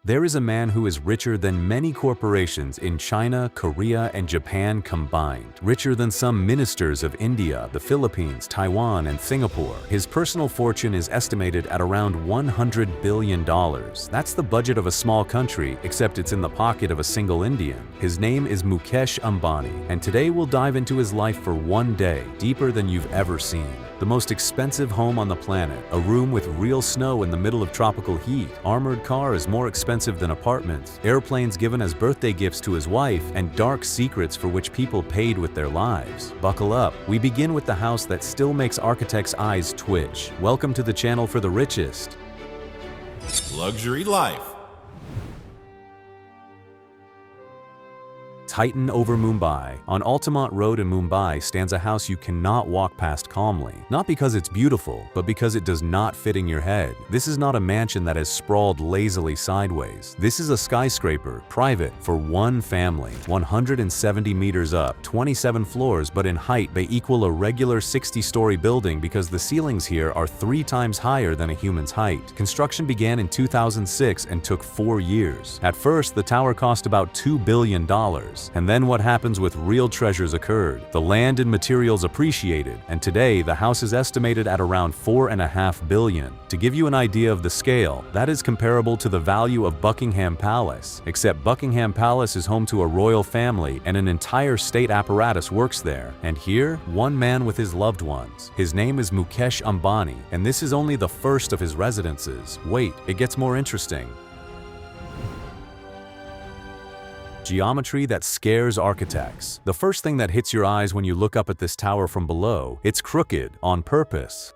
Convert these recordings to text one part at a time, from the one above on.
There is a man who is richer than many corporations in China, Korea, and Japan combined. Richer than some ministers of India, the Philippines, Taiwan, and Singapore. His personal fortune is estimated at around $100 billion. That's the budget of a small country, except it's in the pocket of a single Indian. His name is Mukesh Ambani, and today we'll dive into his life for one day, deeper than you've ever seen. The most expensive home on the planet, a room with real snow in the middle of tropical heat, armored cars more expensive than apartments, airplanes given as birthday gifts to his wife, and dark secrets for which people paid with their lives. Buckle up. We begin with the house that still makes architects' eyes twitch. Welcome to the channel for the richest. Luxury life. Titan over Mumbai. On Altamont Road in Mumbai stands a house you cannot walk past calmly. Not because it's beautiful, but because it does not fit in your head. This is not a mansion that has sprawled lazily sideways. This is a skyscraper, private, for one family. 170 meters up, 27 floors, but in height they equal a regular 60-story building because the ceilings here are 3 times higher than a human's height. Construction began in 2006 and took 4 years. At first, the tower cost about $2 billion. And then what happens with real treasures occurred. The land and materials appreciated, and today the house is estimated at around $4.5 billion. To give you an idea of the scale, that is comparable to the value of Buckingham Palace, except Buckingham Palace is home to a royal family and an entire state apparatus works there. And here, one man with his loved ones. His name is Mukesh Ambani, and this is only the first of his residences. Wait, it gets more interesting. Geometry that scares architects. The first thing that hits your eyes when you look up at this tower from below, it's crooked on purpose.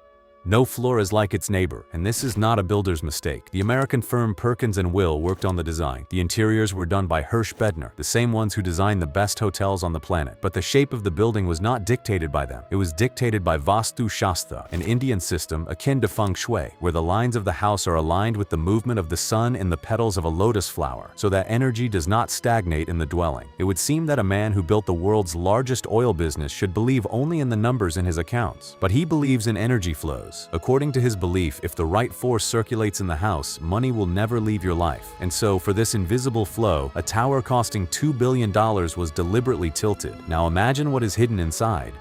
No floor is like its neighbor, and this is not a builder's mistake. The American firm Perkins & Will worked on the design. The interiors were done by Hirsch Bedner, the same ones who designed the best hotels on the planet. But the shape of the building was not dictated by them. It was dictated by Vastu Shastra, an Indian system akin to feng shui, where the lines of the house are aligned with the movement of the sun in the petals of a lotus flower, so that energy does not stagnate in the dwelling. It would seem that a man who built the world's largest oil business should believe only in the numbers in his accounts. But he believes in energy flows. According to his belief, if the right force circulates in the house, money will never leave your life. And so, for this invisible flow, a tower costing $2 billion was deliberately tilted. Now imagine what is hidden inside.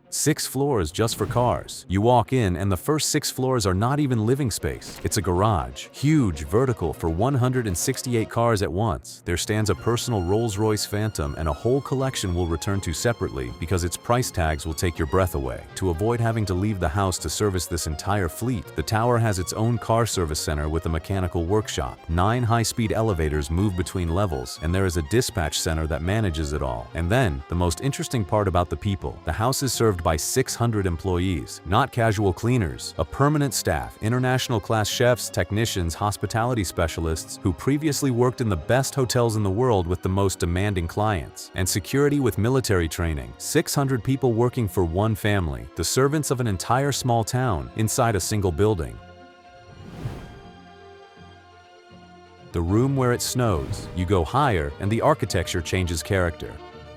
6 floors just for cars. You walk in and the first 6 floors are not even living space. It's a garage, huge, vertical for 168 cars at once. There stands a personal Rolls-Royce Phantom and a whole collection we'll return to separately because its price tags will take your breath away. To avoid having to leave the house to service this entire fleet, the tower has its own car service center with a mechanical workshop. 9 high-speed elevators move between levels, and there is a dispatch center that manages it all. And then, the most interesting part about the people, the house is served by 600 employees, not casual cleaners, a permanent staff, international class chefs, technicians, hospitality specialists who previously worked in the best hotels in the world with the most demanding clients, and security with military training. 600 people working for one family, the servants of an entire small town inside a single building. The room where it snows. You go higher and the architecture changes character.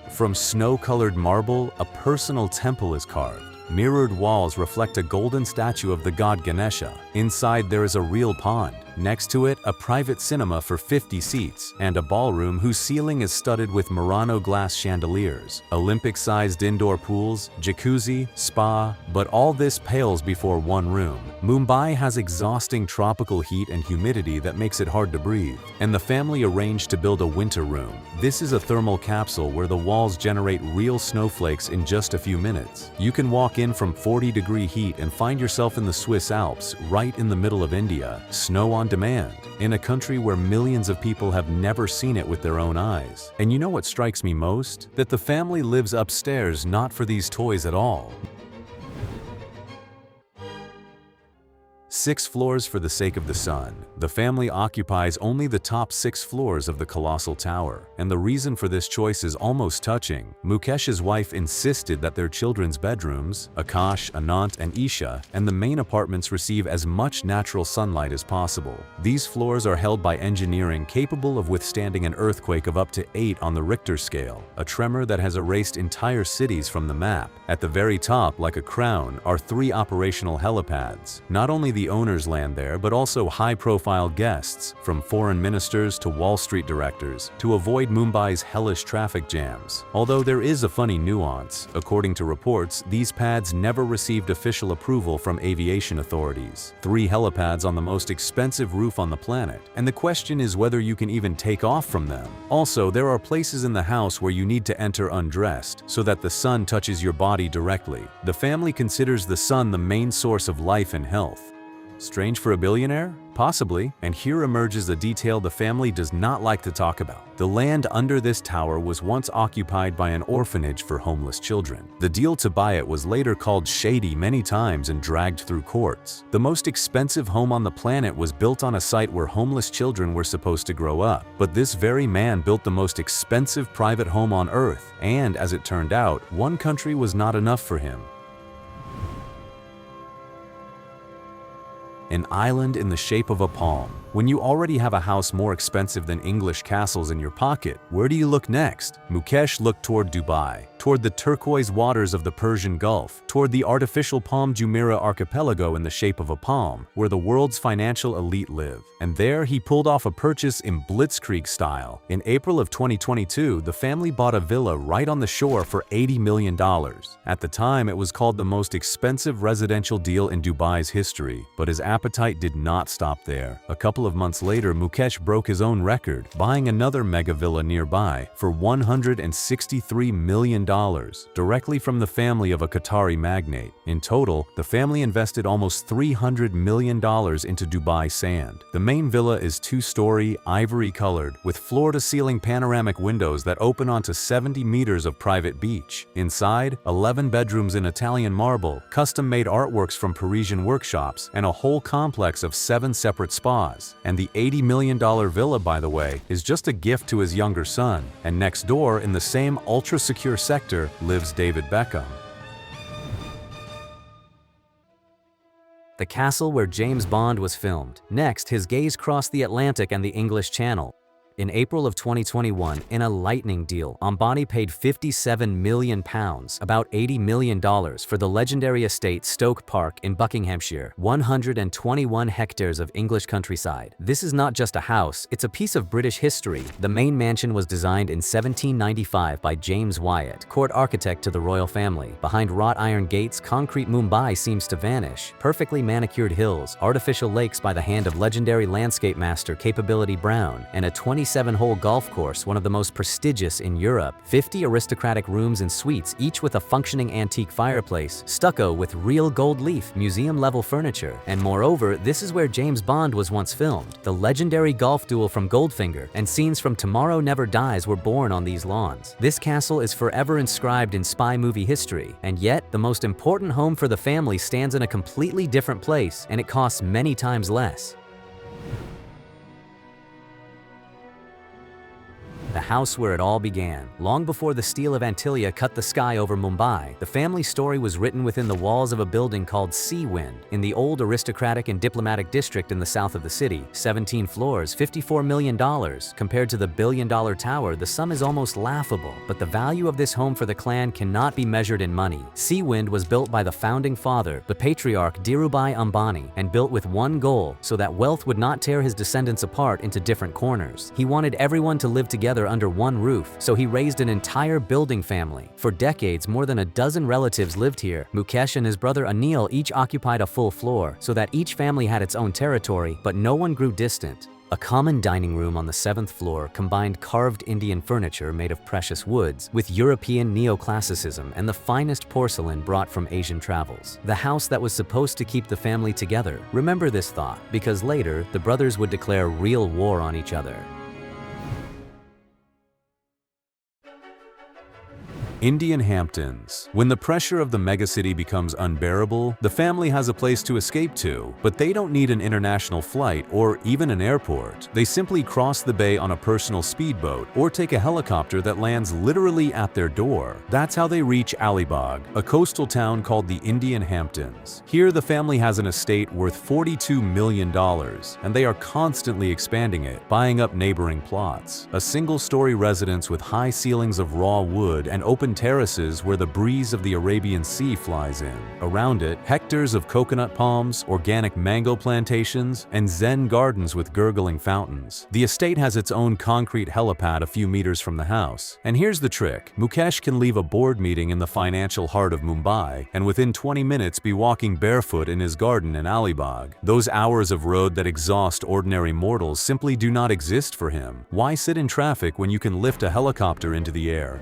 From snow-colored marble, a personal temple is carved. Mirrored walls reflect a golden statue of the god Ganesha. Inside there is a real pond. Next to it, a private cinema for 50 seats, and a ballroom whose ceiling is studded with Murano glass chandeliers, Olympic-sized indoor pools, jacuzzi, spa, but all this pales before one room. Mumbai has exhausting tropical heat and humidity that makes it hard to breathe, and the family arranged to build a winter room. This is a thermal capsule where the walls generate real snowflakes in just a few minutes. You can walk in from 40-degree heat and find yourself in the Swiss Alps, right in the middle of India. Snow on demand, in a country where millions of people have never seen it with their own eyes. And you know what strikes me most? That the family lives upstairs not for these toys at all. 6 floors for the sake of the sun. The family occupies only the top 6 floors of the colossal tower, and the reason for this choice is almost touching. Mukesh's wife insisted that their children's bedrooms, Akash, Anant, and Isha, and the main apartments receive as much natural sunlight as possible. These floors are held by engineering capable of withstanding an earthquake of up to 8 on the Richter scale, a tremor that has erased entire cities from the map. At the very top, like a crown, are 3 operational helipads. Not only the owners land there, but also high-profile guests, from foreign ministers to Wall Street directors, to avoid Mumbai's hellish traffic jams. Although there is a funny nuance. According to reports, these pads never received official approval from aviation authorities. 3 helipads on the most expensive roof on the planet, and the question is whether you can even take off from them. Also, there are places in the house where you need to enter undressed, so that the sun touches your body directly. The family considers the sun the main source of life and health. Strange for a billionaire? Possibly, and here emerges a detail the family does not like to talk about. The land under this tower was once occupied by an orphanage for homeless children. The deal to buy it was later called shady many times and dragged through courts. The most expensive home on the planet was built on a site where homeless children were supposed to grow up. But this very man built the most expensive private home on Earth, and as it turned out, one country was not enough for him. An island in the shape of a palm. When you already have a house more expensive than English castles in your pocket, where do you look next? Mukesh looked toward Dubai, toward the turquoise waters of the Persian Gulf, toward the artificial Palm Jumeirah archipelago in the shape of a palm, where the world's financial elite live. And there he pulled off a purchase in blitzkrieg style. In April of 2022, the family bought a villa right on the shore for $80 million. At the time, it was called the most expensive residential deal in Dubai's history, but his appetite did not stop there. A couple of months later, Mukesh broke his own record, buying another mega villa nearby for $163 million, directly from the family of a Qatari magnate. In total, the family invested almost $300 million into Dubai sand. The main villa is 2-story, ivory-colored, with floor-to-ceiling panoramic windows that open onto 70 meters of private beach. Inside, 11 bedrooms in Italian marble, custom-made artworks from Parisian workshops, and a whole complex of 7 separate spas. And the $80 million villa, by the way, is just a gift to his younger son. And next door, in the same ultra-secure sector, lives David Beckham. The castle where James Bond was filmed. Next, his gaze crossed the Atlantic and the English Channel. In April of 2021, in a lightning deal, Ambani paid £57 million, about $80 million, for the legendary estate Stoke Park in Buckinghamshire, 121 hectares of English countryside. This is not just a house, it's a piece of British history. The main mansion was designed in 1795 by James Wyatt, court architect to the royal family. Behind wrought iron gates, concrete Mumbai seems to vanish. Perfectly manicured hills, artificial lakes by the hand of legendary landscape master Capability Brown, and a 27-hole golf course, one of the most prestigious in Europe. 50 aristocratic rooms and suites, each with a functioning antique fireplace, stucco with real gold leaf, museum-level furniture. And moreover, this is where James Bond was once filmed. The legendary golf duel from Goldfinger and scenes from Tomorrow Never Dies were born on these lawns. This castle is forever inscribed in spy movie history, and yet the most important home for the family stands in a completely different place, and it costs many times less. The house where it all began. Long before the steel of Antilia cut the sky over Mumbai, the family story was written within the walls of a building called Seawind, in the old aristocratic and diplomatic district in the south of the city. 17 floors, $54 million. Compared to the billion-dollar tower, the sum is almost laughable, but the value of this home for the clan cannot be measured in money. Seawind was built by the founding father, the patriarch Dhirubhai Ambani, and built with one goal, so that wealth would not tear his descendants apart into different corners. He wanted everyone to live together under one roof, so he raised an entire building family. For decades, more than a dozen relatives lived here. Mukesh and his brother Anil each occupied a full floor, so that each family had its own territory, but no one grew distant. A common dining room on the 7th floor combined carved Indian furniture made of precious woods with European neoclassicism and the finest porcelain brought from Asian travels. The house that was supposed to keep the family together. Remember this thought, because later, the brothers would declare real war on each other. Indian Hamptons. When the pressure of the megacity becomes unbearable, the family has a place to escape to, but they don't need an international flight or even an airport. They simply cross the bay on a personal speedboat or take a helicopter that lands literally at their door. That's how they reach Alibag, a coastal town called the Indian Hamptons. Here, the family has an estate worth $42 million, and they are constantly expanding it, buying up neighboring plots. A single-story residence with high ceilings of raw wood and open open terraces where the breeze of the Arabian Sea flies in. Around it, hectares of coconut palms, organic mango plantations, and zen gardens with gurgling fountains. The estate has its own concrete helipad a few meters from the house. And here's the trick. Mukesh can leave a board meeting in the financial heart of Mumbai and within 20 minutes be walking barefoot in his garden in Alibag. Those hours of road that exhaust ordinary mortals simply do not exist for him. Why sit in traffic when you can lift a helicopter into the air?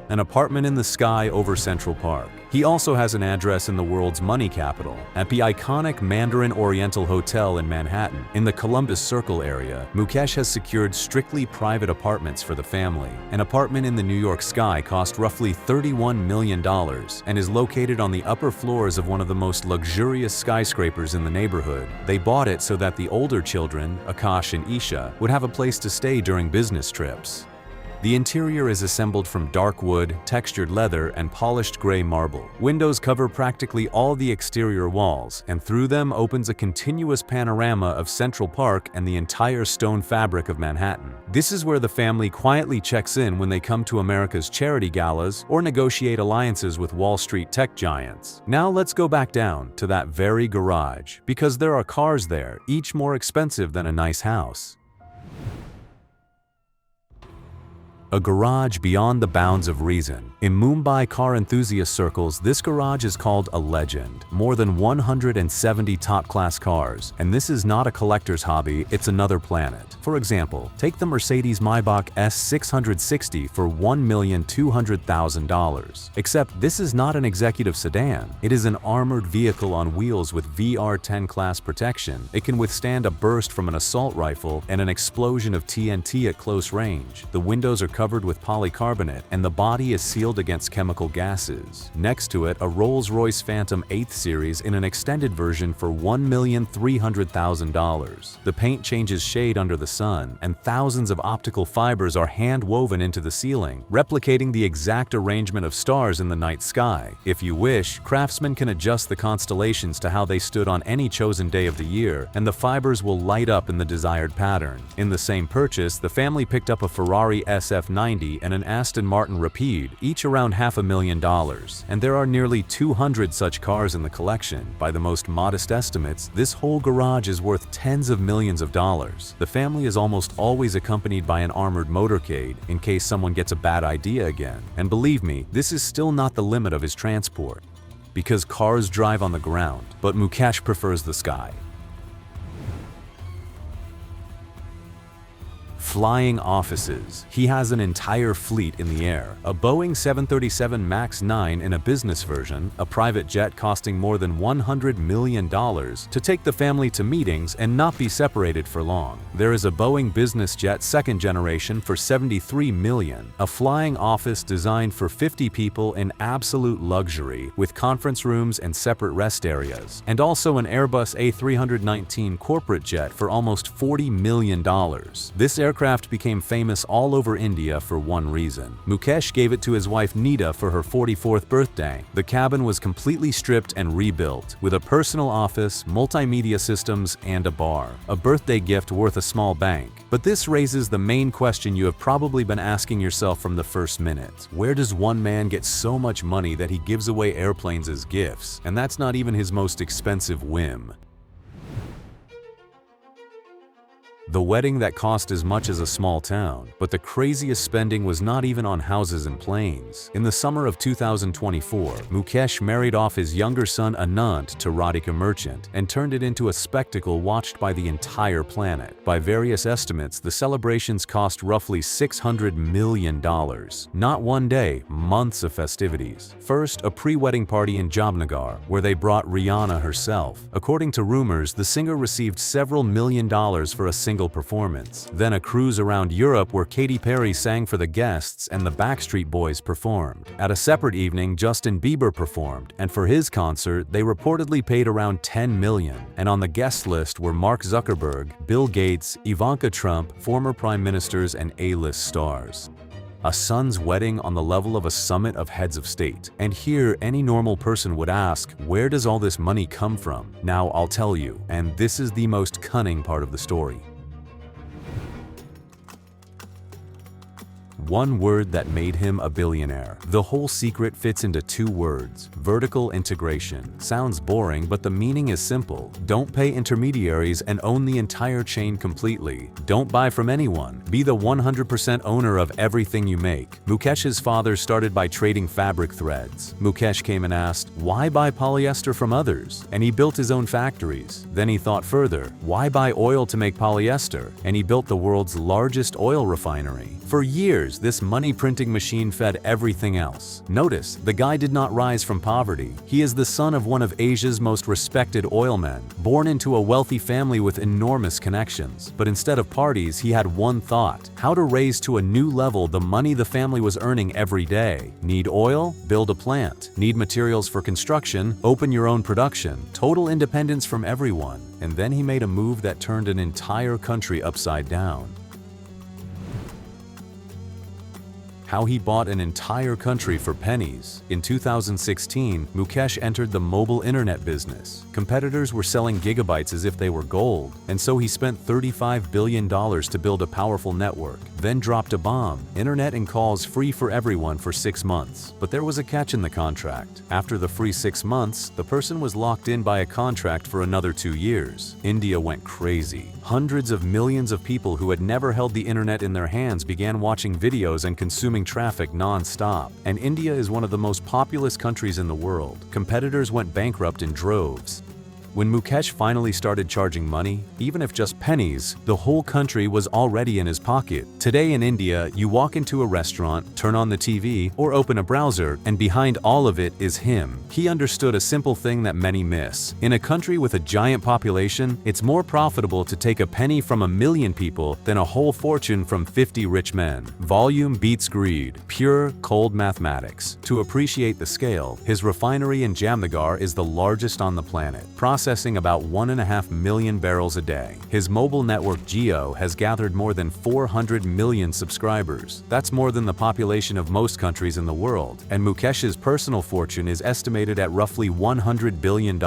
An apartment in the sky over Central Park. He also has an address in the world's money capital, at the iconic Mandarin Oriental Hotel in Manhattan. In the Columbus Circle area, Mukesh has secured strictly private apartments for the family. An apartment in the New York sky cost roughly $31 million and is located on the upper floors of one of the most luxurious skyscrapers in the neighborhood. They bought it so that the older children, Akash and Isha, would have a place to stay during business trips. The interior is assembled from dark wood, textured leather, and polished gray marble. Windows cover practically all the exterior walls, and through them opens a continuous panorama of Central Park and the entire stone fabric of Manhattan. This is where the family quietly checks in when they come to America's charity galas or negotiate alliances with Wall Street tech giants. Now let's go back down to that very garage, because there are cars there, each more expensive than a nice house. A garage beyond the bounds of reason. In Mumbai car enthusiast circles, this garage is called a legend. More than 170 top-class cars, and this is not a collector's hobby, it's another planet. For example, take the Mercedes Maybach S660 for $1,200,000. Except this is not an executive sedan. It is an armored vehicle on wheels with VR-10 class protection. It can withstand a burst from an assault rifle and an explosion of TNT at close range. The windows are covered with polycarbonate, and the body is sealed against chemical gases. Next to it, a Rolls-Royce Phantom 8th Series in an extended version for $1,300,000. The paint changes shade under the sun, and thousands of optical fibers are hand-woven into the ceiling, replicating the exact arrangement of stars in the night sky. If you wish, craftsmen can adjust the constellations to how they stood on any chosen day of the year, and the fibers will light up in the desired pattern. In the same purchase, the family picked up a Ferrari SF90 and an Aston Martin Rapide, each around $500,000. And there are nearly 200 such cars in the collection. By the most modest estimates, this whole garage is worth tens of millions of dollars. The family is almost always accompanied by an armored motorcade in case someone gets a bad idea again. And believe me, this is still not the limit of his transport. Because cars drive on the ground, but Mukesh prefers the sky. Flying offices. He has an entire fleet in the air. A Boeing 737 MAX 9 in a business version, a private jet costing more than $100 million to take the family to meetings and not be separated for long. There is a Boeing business jet second generation for $73 million, a flying office designed for 50 people in absolute luxury with conference rooms and separate rest areas, and also an Airbus A319 corporate jet for almost $40 million. This aircraft became famous all over India for one reason. Mukesh gave it to his wife Nita for her 44th birthday. The cabin was completely stripped and rebuilt, with a personal office, multimedia systems, and a bar. A birthday gift worth a small bank. But this raises the main question you have probably been asking yourself from the first minute. Where does one man get so much money that he gives away airplanes as gifts? And that's not even his most expensive whim. The wedding that cost as much as a small town, but the craziest spending was not even on houses and planes. In the summer of 2024, Mukesh married off his younger son Anant to Radhika Merchant and turned it into a spectacle watched by the entire planet. By various estimates, the celebrations cost roughly $600 million. Not one day, months of festivities. First, a pre-wedding party in Jamnagar, where they brought Rihanna herself. According to rumors, the singer received several $million for a single performance. Then a cruise around Europe where Katy Perry sang for the guests and the Backstreet Boys performed. At a separate evening, Justin Bieber performed, and for his concert, they reportedly paid around $10 million. And on the guest list were Mark Zuckerberg, Bill Gates, Ivanka Trump, former prime ministers, and A-list stars. A son's wedding on the level of a summit of heads of state. And here, any normal person would ask, where does all this money come from? Now I'll tell you, and this is the most cunning part of the story. one word that made him a billionaire. The whole secret fits into 2 words: vertical integration. Sounds boring, but the meaning is simple. Don't pay intermediaries and own the entire chain completely. Don't buy from anyone. Be the 100% owner of everything you make. Mukesh's father started by trading fabric threads. Mukesh came and asked, why buy polyester from others? And he built his own factories. Then he thought further, why buy oil to make polyester? And he built the world's largest oil refinery. For years, this money-printing machine fed everything else. Notice, the guy did not rise from poverty. He is the son of one of Asia's most respected oilmen, born into a wealthy family with enormous connections. But instead of parties, he had one thought: how to raise to a new level the money the family was earning every day. Need oil? Build a plant. Need materials for construction? Open your own production. Total independence from everyone. And then he made a move that turned an entire country upside down. How he bought an entire country for pennies. In 2016, Mukesh entered the mobile internet business. Competitors were selling gigabytes as if they were gold, and so he spent $35 billion to build a powerful network, then dropped a bomb: internet and calls free for everyone for 6 months. But there was a catch in the contract. After the free 6 months, the person was locked in by a contract for another 2 years. India went crazy. Hundreds of millions of people who had never held the internet in their hands began watching videos and consuming traffic non-stop. And India is one of the most populous countries in the world. Competitors went bankrupt in droves. When Mukesh finally started charging money, even if just pennies, the whole country was already in his pocket. Today in India, you walk into a restaurant, turn on the TV, or open a browser, and behind all of it is him. He understood a simple thing that many miss. In a country with a giant population, it's more profitable to take a penny from 1 million people than a whole fortune from 50 rich men. Volume beats greed. Pure, cold mathematics. To appreciate the scale, his refinery in Jamnagar is the largest on the planet, processing about 1.5 million barrels a day. His mobile network Jio has gathered more than 400 million subscribers. That's more than the population of most countries in the world. And Mukesh's personal fortune is estimated at roughly $100 billion,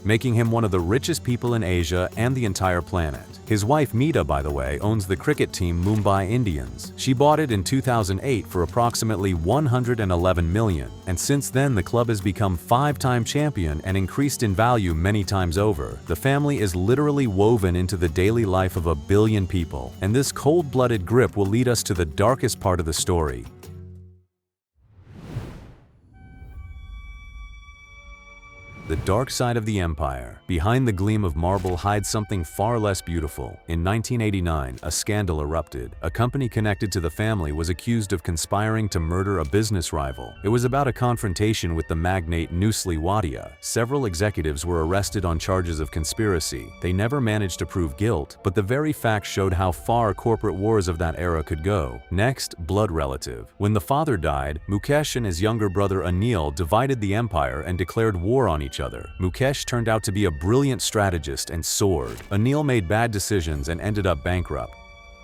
making him one of the richest people in Asia and the entire planet. His wife Meeta, by the way, owns the cricket team Mumbai Indians. She bought it in 2008 for approximately $111 million, and since then the club has become 5-time champion and increased in value many times over. The family is literally woven into the daily life of 1 billion people, and this cold-blooded grip will lead us to the darkest part of the story. The dark side of the empire. Behind the gleam of marble hides something far less beautiful. In 1989, a scandal erupted. A company connected to the family was accused of conspiring to murder a business rival. It was about a confrontation with the magnate Nusli Wadia. Several executives were arrested on charges of conspiracy. They never managed to prove guilt, but the very fact showed how far corporate wars of that era could go. Next, blood relative. When the father died, Mukesh and his younger brother Anil divided the empire and declared war on each other. Mukesh turned out to be a brilliant strategist and soared. Anil made bad decisions and ended up bankrupt.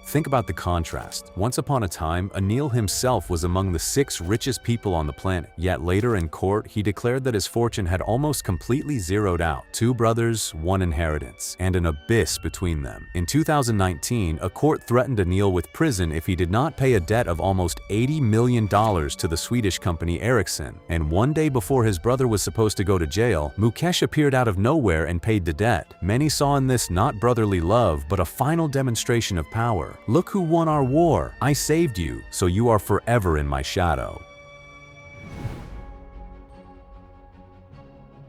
Think about the contrast. Once upon a time, Anil himself was among the 6 richest people on the planet. Yet later in court, he declared that his fortune had almost completely zeroed out. 2 brothers, 1 inheritance, and an abyss between them. In 2019, a court threatened Anil with prison if he did not pay a debt of almost $80 million to the Swedish company Ericsson. And one day before his brother was supposed to go to jail, Mukesh appeared out of nowhere and paid the debt. Many saw in this not brotherly love, but a final demonstration of power. Look who won our war. I saved you, so you are forever in my shadow.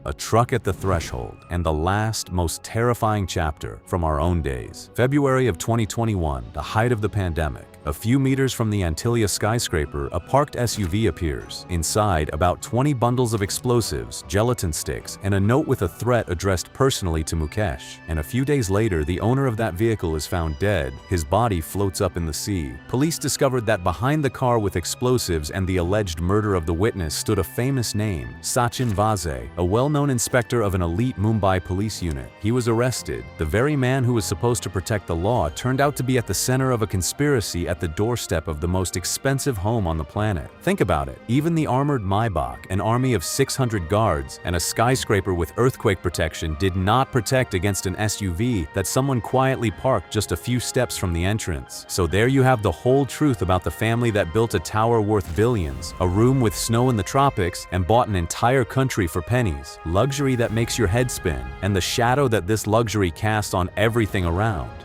A truck at the threshold, and the last, most terrifying chapter from our own days. February of 2021, the height of the pandemic. A few meters from the Antilia skyscraper, a parked SUV appears. Inside, about 20 bundles of explosives, gelatin sticks, and a note with a threat addressed personally to Mukesh. And a few days later, the owner of that vehicle is found dead. His body floats up in the sea. Police discovered that behind the car with explosives and the alleged murder of the witness stood a famous name, Sachin Vase, a well-known inspector of an elite Mumbai police unit. He was arrested. The very man who was supposed to protect the law turned out to be at the center of a conspiracy at at the doorstep of the most expensive home on the planet. Think about it. Even the armored Maybach, an army of 600 guards, and a skyscraper with earthquake protection did not protect against an SUV that someone quietly parked just a few steps from the entrance. So there you have the whole truth about the family that built a tower worth billions, a room with snow in the tropics, and bought an entire country for pennies. Luxury that makes your head spin, and the shadow that this luxury casts on everything around.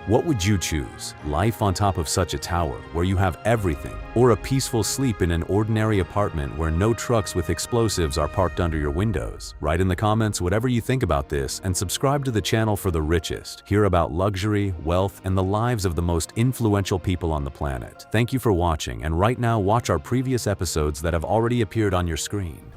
What would you choose? Life on top of such a tower, where you have everything, or a peaceful sleep in an ordinary apartment where no trucks with explosives are parked under your windows? Write in the comments whatever you think about this, and subscribe to the channel for the richest. Hear about luxury, wealth, and the lives of the most influential people on the planet. Thank you for watching, and right now watch our previous episodes that have already appeared on your screen.